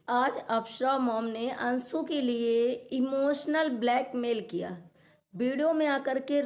आज अप्सरा मॉम ने अंशु के लिए इमोशनल ब्लैकमेल किया। वीडियो में आकर के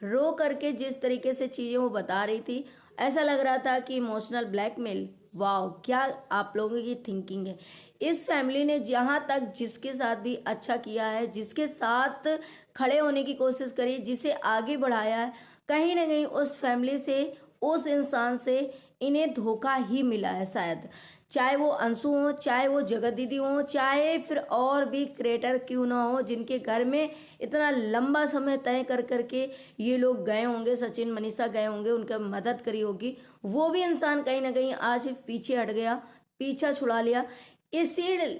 रो करके जिस तरीके से चीजें वो बता रही थी, ऐसा लग रहा था कि इमोशनल ब्लैकमेल। वाह, क्या आप लोगों की थिंकिंग है। इस फैमिली ने जहां तक जिसके साथ भी अच्छा किया है, जिसके साथ खड़े होने की कोशिश करी, जिसे आगे बढ़ाया है, कहीं ना कहीं उस फैमिली से, उस इंसान से इन्हें धोखा ही मिला है शायद। चाहे वो अंशु हो, चाहे वो जगत दीदी हो, चाहे फिर और भी क्रिएटर क्यों ना हो, जिनके घर में इतना लंबा समय तय कर करके ये लोग गए होंगे, सचिन मनीषा गए होंगे, उनका मदद करी होगी, वो भी इंसान कहीं ना कहीं आज पीछे हट गया, पीछा छुड़ा लिया। इसी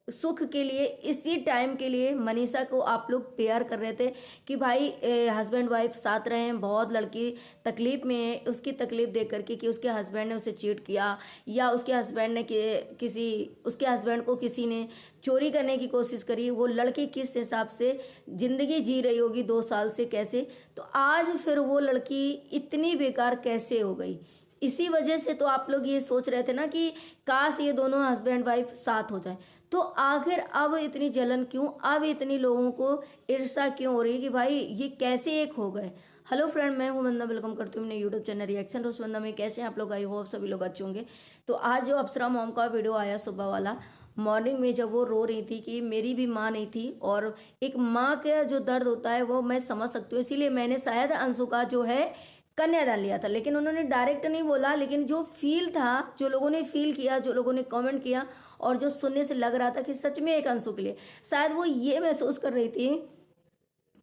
सुख के लिए, इसी टाइम के लिए मनीषा को आप लोग पेयर कर रहे थे कि भाई हस्बैंड वाइफ साथ रहे हैं, बहुत लड़की तकलीफ में है, उसकी तकलीफ देख करके कि उसके हस्बैंड ने उसे चीट किया, या उसके हस्बैंड ने किसी उसके हस्बैंड को किसी ने चोरी करने की कोशिश करी, वो लड़की किस हिसाब से जिंदगी जी रही होगी 2 साल से, कैसे, तो आज फिर वो लड़की इतनी बेकार कैसे हो गई। इसी वजह से तो आप लोग ये सोच रहे थे ना कि काश ये दोनों हस्बैंड वाइफ साथ हो जाए। तो आखिर अब इतनी जलन क्यों, अब इतनी लोगों को ईर्ष्या क्यों हो रही है कि भाई ये कैसे एक हो गए। हेलो फ्रेंड, मैं हूं वंदना, वेलकम करती हूँ अपने यूट्यूब चैनल रिएक्शन रोज वंदना में। कैसे हैं आप लोग? आई होप सभी लोग अच्छे होंगे। तो आज जो अप्सरा मॉम का वीडियो आया सुबह वाला, मॉर्निंग में जब वो रो रही थी कि मेरी भी माँ नहीं थी, और एक माँ का जो दर्द होता है वो मैं समझ सकती हूँ, इसीलिए मैंने शायद अंशु का जो है कन्यादान लिया था। लेकिन उन्होंने डायरेक्ट नहीं बोला, लेकिन जो फील था, जो लोगों ने फील किया, जो लोगों ने कमेंट किया, और जो सुनने से लग रहा था कि सच में एक अंशु के लिए शायद वो ये महसूस कर रही थी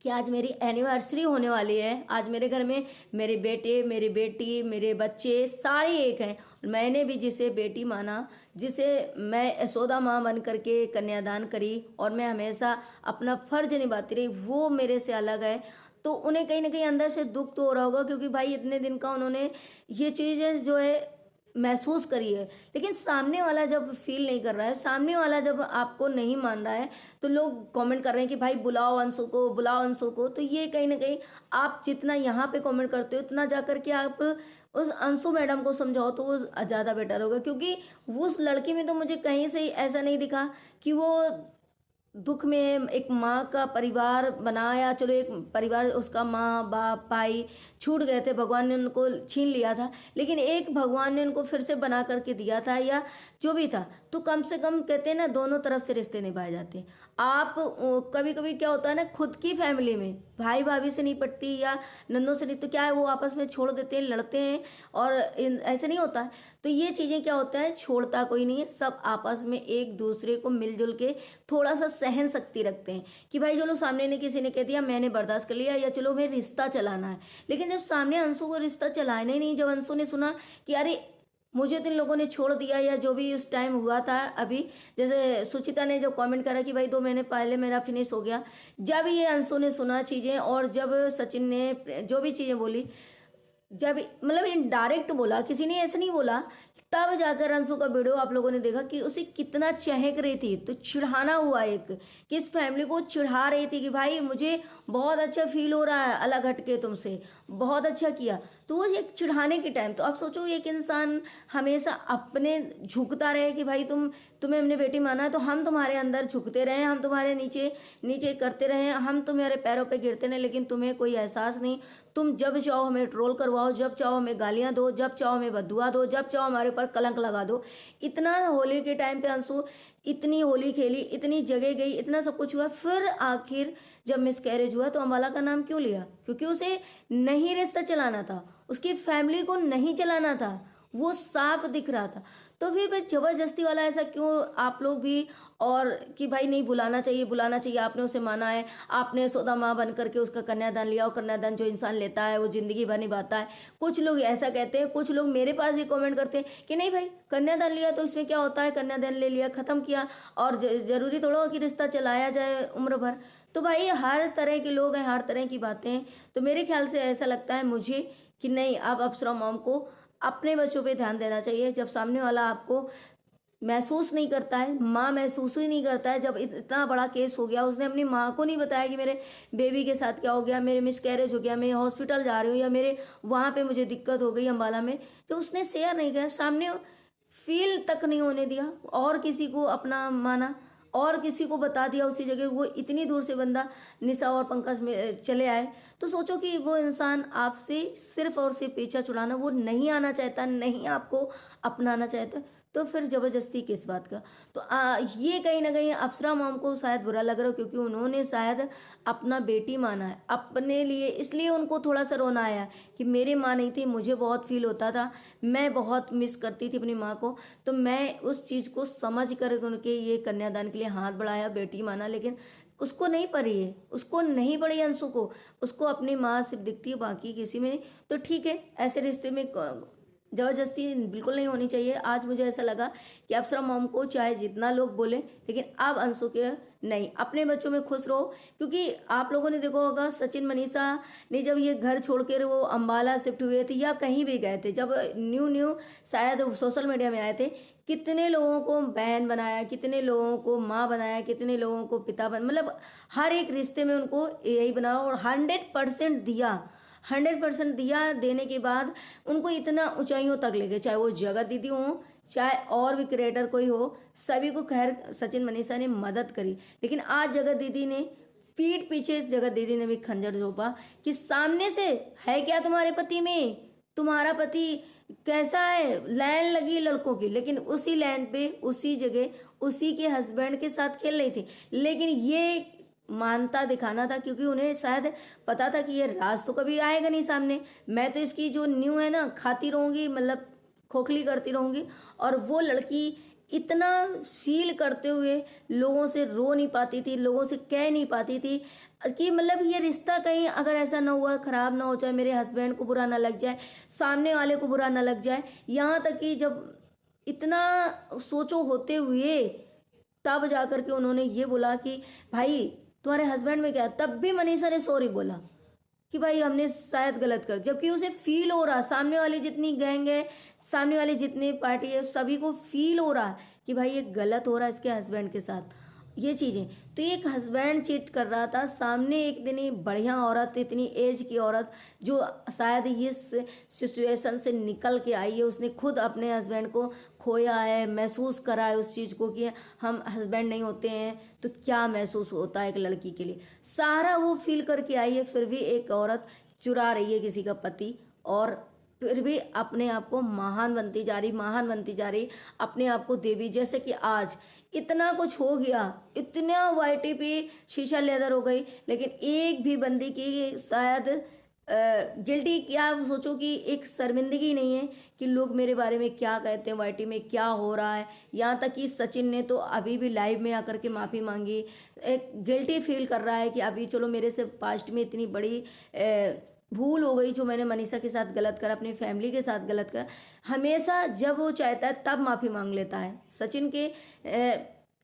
कि आज मेरी एनिवर्सरी होने वाली है, आज मेरे घर में मेरे बेटे, मेरी बेटी, मेरे बच्चे सारे एक हैं। मैंने भी जिसे बेटी माना, जिसे मैं यशोदा माँ बन करके कन्यादान करी, और मैं हमेशा अपना फर्ज निभाती रही, वो मेरे से अलग है। तो उन्हें कहीं ना कहीं अंदर से दुख तो हो रहा होगा, क्योंकि भाई इतने दिन का उन्होंने ये चीजें जो है महसूस करी है। लेकिन सामने वाला जब फील नहीं कर रहा है, सामने वाला जब आपको नहीं मान रहा है, तो लोग कमेंट कर रहे हैं कि भाई बुलाओ अंशु को, बुलाओ अंशु को। तो ये कहीं ना कहीं आप जितना यहाँ पे कमेंट करते हो, उतना जाकर के आप उस अंशु मैडम को समझाओ तो वो ज्यादा बेटर होगा। क्योंकि उस लड़की में तो मुझे कहीं से ही ऐसा नहीं दिखा कि वो दुख में एक माँ का परिवार बनाया। चलो एक परिवार, उसका माँ बाप भाई छूट गए थे, भगवान ने उनको छीन लिया था, लेकिन एक भगवान ने उनको फिर से बना करके दिया था, या जो भी था। तो कम से कम कहते हैं ना, दोनों तरफ से रिश्ते निभाए जाते हैं। आप कभी कभी क्या होता है ना, खुद की फैमिली में भाई भाभी से नहीं पटती, या नंदों से नहीं, तो क्या है वो आपस में छोड़ देते हैं, लड़ते हैं, और ऐसे नहीं होता है। तो ये चीजें क्या होता है, छोड़ता कोई नहीं है, सब आपस में एक दूसरे को मिलजुल के थोड़ा सा सहन शक्ति रखते हैं कि भाई चलो सामने ने किसी ने कह दिया, मैंने बर्दाश्त कर लिया, या चलो मैं रिश्ता चलाना है। लेकिन जब सामने अंशु को रिश्ता चलाना ही नहीं, जब अंशु ने सुना कि अरे मुझे तो इन लोगों ने छोड़ दिया, या जो भी उस टाइम हुआ था, अभी जैसे सुचिता ने जो कमेंट करा कि भाई 2 महीने पहले मेरा फिनिश हो गया, जब ये अंशु ने सुना चीजें, और जब सचिन ने जो भी चीजें बोली, जब मतलब इनडायरेक्ट बोला, किसी ने ऐसा नहीं बोला, तब जाकर अंशु का वीडियो आप लोगों ने देखा कि उसे कितना चहक रही थी। तो चिढ़ाना हुआ एक, कि इस फैमिली को चिढ़ा रही थी कि भाई मुझे बहुत अच्छा फील हो रहा है अलग हटके तुमसे, बहुत अच्छा किया। तो वो एक चिढ़ाने के टाइम, तो आप सोचो एक इंसान हमेशा अपने झुकता रहे कि भाई तुम्हें हमने बेटी माना है, तो हम तुम्हारे अंदर झुकते रहे, हम तुम्हारे नीचे नीचे करते रहे, हम तुम्हारे पैरों पे गिरते रहे, लेकिन तुम्हें कोई एहसास नहीं। तुम जब चाहो हमें ट्रोल करवाओ, जब चाहो हमें गालियां दो, जब चाहो हमें बददुआ दो, जब चाहो हमारे ऊपर कलंक लगा दो। इतना होली के टाइम पे अंशु इतनी होली खेली, इतनी जगह गई, इतना सब कुछ हुआ, फिर आखिर जब मिसकैरेज हुआ तो अम्बाला का नाम क्यों लिया? क्योंकि उसे नहीं रिश्ता चलाना था, उसकी फैमिली को नहीं चलाना था, वो साफ दिख रहा था। तो फिर भाई जबरदस्ती वाला ऐसा क्यों आप लोग भी, और कि भाई नहीं बुलाना चाहिए, बुलाना चाहिए, आपने उसे माना है, आपने यशोदा माँ बन करके उसका कन्यादान लिया, और कन्यादान जो इंसान लेता है वो जिंदगी भर निभाता है। कुछ लोग ऐसा कहते हैं, कुछ लोग मेरे पास भी कमेंट करते हैं कि नहीं भाई कन्यादान लिया तो इसमें क्या होता है, कन्यादान ले लिया खत्म किया, और जरूरी थोड़ा हो कि रिश्ता चलाया जाए उम्र भर। तो भाई हर तरह के लोग हैं, हर तरह की बातें हैं। तो मेरे ख्याल से ऐसा लगता है मुझे कि नहीं, अब अप्सरा मॉम को अपने बच्चों पे ध्यान देना चाहिए। जब सामने वाला आपको महसूस नहीं करता है, माँ महसूस ही नहीं करता है, जब इतना बड़ा केस हो गया, उसने अपनी माँ को नहीं बताया कि मेरे बेबी के साथ क्या हो गया, मेरे मिसकैरेज हो गया, मैं हॉस्पिटल जा रही हूँ, या मेरे वहां पे मुझे दिक्कत हो गई अम्बाला में, जब उसने शेयर नहीं किया सामने, फील तक नहीं होने दिया, और किसी को अपना माना और किसी को बता दिया उसी जगह। वो इतनी दूर से बंदा निशा और पंकज में चले आए, तो सोचो कि वो इंसान आपसे सिर्फ और सिर्फ पीछा छुड़ाना, वो नहीं आना चाहता, नहीं आपको अपनाना चाहता, तो फिर जबरदस्ती किस बात का। तो ये कहीं ना कहीं अप्सरा मॉम को शायद बुरा लग रहा हो, क्योंकि उन्होंने शायद अपना बेटी माना है अपने लिए, इसलिए उनको थोड़ा सा रोना आया कि मेरी माँ नहीं थी, मुझे बहुत फील होता था, मैं बहुत मिस करती थी अपनी माँ को, तो मैं उस चीज़ को समझ कर उनके ये कन्यादान के लिए हाथ बढ़ाया, बेटी माना। लेकिन उसको नहीं पड़ी है, उसको नहीं पड़ी अंशु को, उसको अपनी माँ सिर्फ दिखती है, बाकी किसी में नहीं। तो ठीक है, ऐसे रिश्ते में जबरदस्ती बिल्कुल नहीं होनी चाहिए। आज मुझे ऐसा लगा कि अप्सरा मॉम को चाहे जितना लोग बोले, लेकिन अब अंशु के नहीं, अपने बच्चों में खुश रहो। क्योंकि आप लोगों ने देखा होगा सचिन मनीषा ने जब ये घर छोड़ कर वो अम्बाला शिफ्ट हुए थे या कहीं भी गए थे, जब न्यू न्यू शायद सोशल मीडिया में आए थे, कितने लोगों को बहन बनाया, कितने लोगों को माँ बनाया, कितने लोगों को पिता मतलब हर एक रिश्ते में उनको यही बनाया और 100% दिया, 100% दिया। देने के बाद उनको इतना ऊंचाइयों तक ले गए, चाहे वो जगत दीदी हो, चाहे और भी क्रिएटर कोई हो, सभी को खैर सचिन मनीषा ने मदद करी। लेकिन आज जगत दीदी ने पीठ पीछे, जगत दीदी ने भी खंजर झोंका कि सामने से है क्या तुम्हारे पति में, तुम्हारा पति कैसा है, लाइन लगी लड़कों की, लेकिन उसी लाइन पे उसी जगह उसी के हस्बैंड के साथ खेल रही थी। लेकिन ये मानता दिखाना था, क्योंकि उन्हें शायद पता था कि ये राज तो कभी आएगा नहीं सामने, मैं तो इसकी जो न्यू है ना खाती रहूंगी, मतलब खोखली करती रहूंगी। और वो लड़की इतना फील करते हुए लोगों से रो नहीं पाती थी, लोगों से कह नहीं पाती थी कि मतलब ये रिश्ता कहीं अगर ऐसा ना हुआ, खराब ना हो जाए, मेरे हस्बैंड को बुरा ना लग जाए, सामने वाले को बुरा ना लग जाए। यहाँ तक कि जब इतना सोचो होते हुए तब जाकर के उन्होंने ये बोला कि भाई तुम्हारे हस्बैंड में क्या, तब भी मनीषा ने सॉरी बोला कि भाई हमने शायद गलत कर, जबकि उसे फील हो रहा, सामने वाली जितनी गैंग है, सामने वाली जितनी पार्टी है, सभी को फील हो रहा कि भाई ये गलत हो रहा है इसके हस्बैंड के साथ ये चीजें। तो एक हस्बैंड चीट कर रहा था, सामने एक इतनी बढ़िया औरत, इतनी एज की औरत जो शायद ये सिचुएशन से निकल के आई है, उसने खुद अपने हस्बैंड को खोया है, महसूस करा है उस चीज को कि हम हस्बैंड नहीं होते हैं तो क्या महसूस होता है एक लड़की के लिए, सारा वो फील करके आई है। फिर भी एक औरत चुरा रही है किसी का पति, और फिर भी अपने आप को महान बनती जा रही, महान बनती जा रही, अपने आप को देवी। जैसे कि आज इतना कुछ हो गया, इतना वाईटी पे शीशा लेदर हो गई, लेकिन एक भी बंदी की शायद गिल्टी, क्या सोचो कि एक शर्मिंदगी नहीं है कि लोग मेरे बारे में क्या कहते हैं, वाईटी में क्या हो रहा है। यहाँ तक कि सचिन ने तो अभी भी लाइव में आकर के माफ़ी मांगी, एक गिल्टी फील कर रहा है कि अभी चलो मेरे से पास्ट में इतनी बड़ी भूल हो गई जो मैंने मनीषा के साथ गलत करा, अपनी फैमिली के साथ गलत करा। हमेशा जब वो चाहता है तब माफ़ी मांग लेता है। सचिन के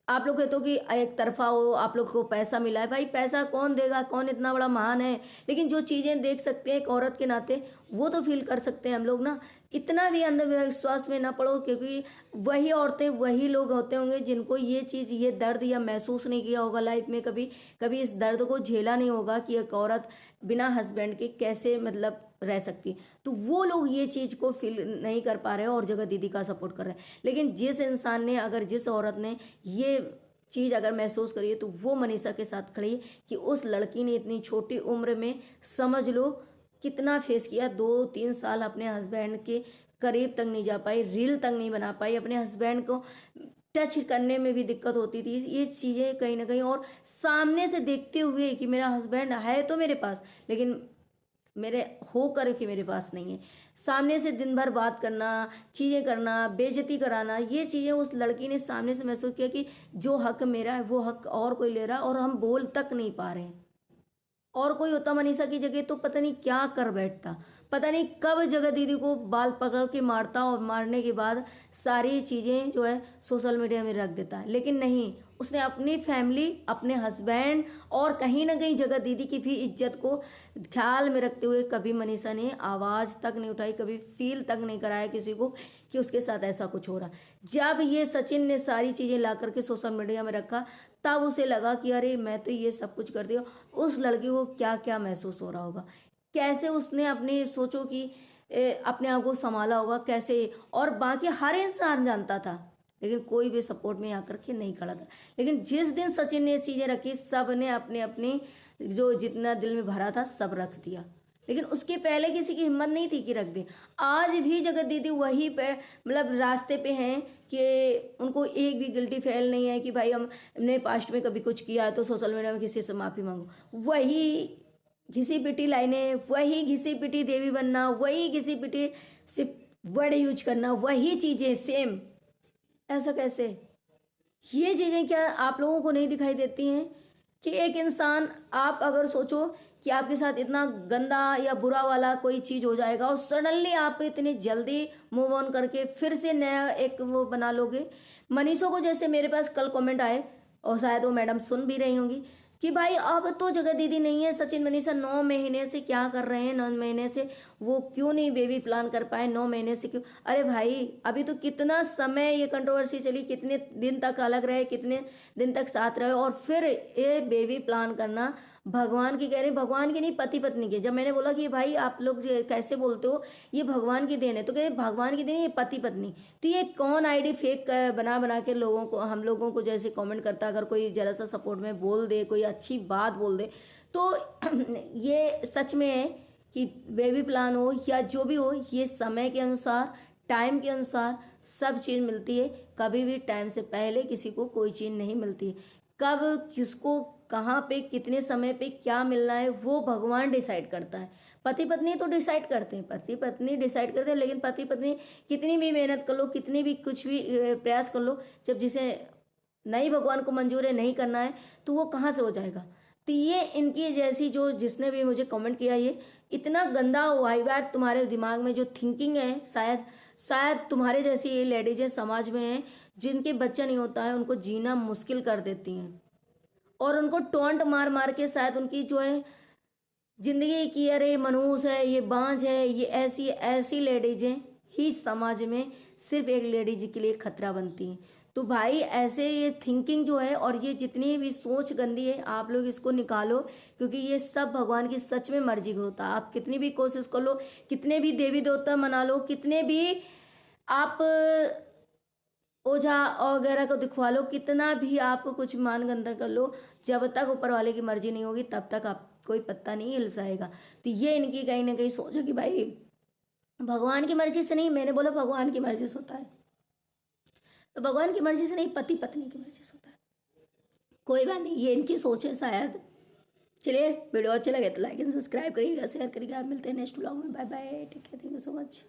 आप लोग कहते हो कि एक तरफा हो, आप लोग को पैसा मिला है, भाई पैसा कौन देगा, कौन इतना बड़ा महान है, लेकिन जो चीज़ें देख सकते हैं एक औरत के नाते वो तो फील कर सकते हैं हम लोग ना। इतना भी अंधविश्वास में ना पड़ो, क्योंकि वही औरतें वही लोग होते होंगे जिनको ये चीज़, ये दर्द या महसूस नहीं किया होगा लाइफ में, कभी कभी इस दर्द को झेला नहीं होगा कि एक औरत बिना हस्बैंड के कैसे मतलब रह सकती। तो वो लोग ये चीज़ को फील नहीं कर पा रहे हैं और जगत दीदी का सपोर्ट कर रहे हैं। लेकिन जिस इंसान ने, अगर जिस औरत ने ये चीज़ अगर महसूस करी है तो वो मनीषा के साथ खड़ी है कि उस लड़की ने इतनी छोटी उम्र में समझ लो कितना फेस किया। 2-3 साल अपने हस्बैंड के करीब तक नहीं जा पाई, रील तक नहीं बना पाई, अपने हस्बैंड को टच करने में भी दिक्कत होती थी। ये चीज़ें कहीं ना कहीं, और सामने से देखते हुए कि मेरा हस्बैंड है तो मेरे पास, लेकिन मेरे होकर के मेरे पास नहीं है, सामने से दिन भर बात करना, चीज़ें करना, बेइज्जती कराना, ये चीज़ें उस लड़की ने सामने से महसूस किया कि जो हक मेरा है वो हक और कोई ले रहा है और हम बोल तक नहीं पा रहे हैं। और कोई होता मनीषा की जगह तो पता नहीं क्या कर बैठता, पता नहीं कब जगह दीदी को बाल पकड़ के मारता और मारने के बाद सारी चीज़ें जो है सोशल मीडिया में रख देता। लेकिन नहीं, उसने अपनी फैमिली, अपने हस्बैंड और कहीं ना कहीं जगह दीदी की भी इज्जत को ख्याल में रखते हुए कभी मनीषा ने आवाज़ तक नहीं उठाई, कभी फील तक नहीं कराया किसी को कि उसके साथ ऐसा कुछ हो रहा। जब ये सचिन ने सारी चीज़ें ला करके सोशल मीडिया में रखा तब उसे लगा कि अरे मैं तो ये सब कुछ कर दिया। उस लड़की को क्या क्या महसूस हो रहा होगा, कैसे उसने अपने, सोचो कि अपने आप को संभाला होगा कैसे, और बाकी हर इंसान जानता था, लेकिन कोई भी सपोर्ट में आकर के नहीं खड़ा था। लेकिन जिस दिन सचिन ने ये चीज़ें रखी, सब ने अपने अपने जो जितना दिल में भरा था सब रख दिया, लेकिन उसके पहले किसी की हिम्मत नहीं थी कि रख दे। आज भी जगत दीदी वही पे मतलब रास्ते पे हैं कि उनको एक भी गिल्टी फील नहीं है कि भाई हमने पास्ट में कभी कुछ किया तो सोशल मीडिया में किसी से माफ़ी मांगो। वही घिसी पिटी लाइनें, वही घिसी पिटी देवी बनना, वही घिसी पिटी सिर्फ वर्ड यूज करना, वही चीज़ें सेम। ऐसा कैसे? ये चीज़ें क्या आप लोगों को नहीं दिखाई देती हैं कि एक इंसान, आप अगर सोचो कि आपके साथ इतना गंदा या बुरा वाला कोई चीज़ हो जाएगा और सडनली आप इतनी जल्दी मूव ऑन करके फिर से नया एक वो बना लोगे। मनीषों को जैसे मेरे पास कल कमेंट आए, और शायद वो मैडम सुन भी रही होंगी, कि भाई अब तो जगह दीदी नहीं है, सचिन मनीषा 9 महीने से क्या कर रहे हैं, 9 महीने से वो क्यों नहीं बेबी प्लान कर पाए, 9 महीने से क्यों? अरे भाई अभी तो कितना समय ये कंट्रोवर्सी चली, कितने दिन तक अलग रहे, कितने दिन तक साथ रहे, और फिर ये बेबी प्लान करना भगवान की कह रहे, भगवान की नहीं पति पत्नी की। जब मैंने बोला कि भाई आप लोग कैसे बोलते हो, ये भगवान की देन है, तो कह रहे भगवान की देन, ये पति पत्नी। तो ये कौन आईडी फेक बना बना के लोगों को, हम लोगों को जैसे कमेंट करता, अगर कोई जरा सा सपोर्ट में बोल दे, कोई अच्छी बात बोल दे, तो ये सच में है कि बेबी प्लान हो या जो भी हो, ये समय के अनुसार, टाइम के अनुसार सब चीज़ मिलती है। कभी भी टाइम से पहले किसी को कोई चीज़ नहीं मिलती है। कब किसको कहाँ पे कितने समय पे क्या मिलना है वो भगवान डिसाइड करता है। पति पत्नी तो डिसाइड करते हैं, पति पत्नी डिसाइड करते हैं, लेकिन पति पत्नी कितनी भी मेहनत कर लो, कितनी भी कुछ भी प्रयास कर लो, जब जिसे नहीं भगवान को मंजूर है, नहीं करना है, तो वो कहाँ से हो जाएगा। तो ये इनकी जैसी जो जिसने भी मुझे कमेंट किया, ये इतना गंदा वाइवाट तुम्हारे दिमाग में जो थिंकिंग है, शायद तुम्हारे जैसी ये लेडीजें समाज में हैं जिनके बच्चा नहीं होता है, उनको जीना मुश्किल कर देती हैं, और उनको टोंट मार मार के शायद उनकी जो है जिंदगी की, अरे ये मनहूस है, ये बांझ है, ये ऐसी ऐसी लेडीजें ही समाज में सिर्फ एक लेडीज के लिए खतरा बनती हैं। तो भाई ऐसे ये थिंकिंग जो है और ये जितनी भी सोच गंदी है, आप लोग इसको निकालो, क्योंकि ये सब भगवान की सच में मर्जी होता है। आप कितनी भी कोशिश कर लो, कितने भी देवी देवता मना लो, कितने भी आप ओझा वगैरह को दिखवा लो, कितना भी आप कुछ मानगंधर कर लो, जब तक ऊपर वाले की मर्जी नहीं होगी तब तक आप कोई पत्ता नहीं हिल जाएगा। तो ये इनकी कहीं ना कहीं सोचो कि भाई भगवान की मर्जी से नहीं, मैंने बोला भगवान की मर्जी से होता है, तो भगवान की मर्जी से नहीं, पति पत्नी की मर्जी से होता है। कोई बात नहीं, ये इनकी सोच है शायद। चलिए, वीडियो अच्छा लगे तो लाइक एंड सब्सक्राइब करिएगा, शेयर करिएगा। आप मिलते हैं नेक्स्ट ब्लॉग में। Bye bye, take care, thank you so much.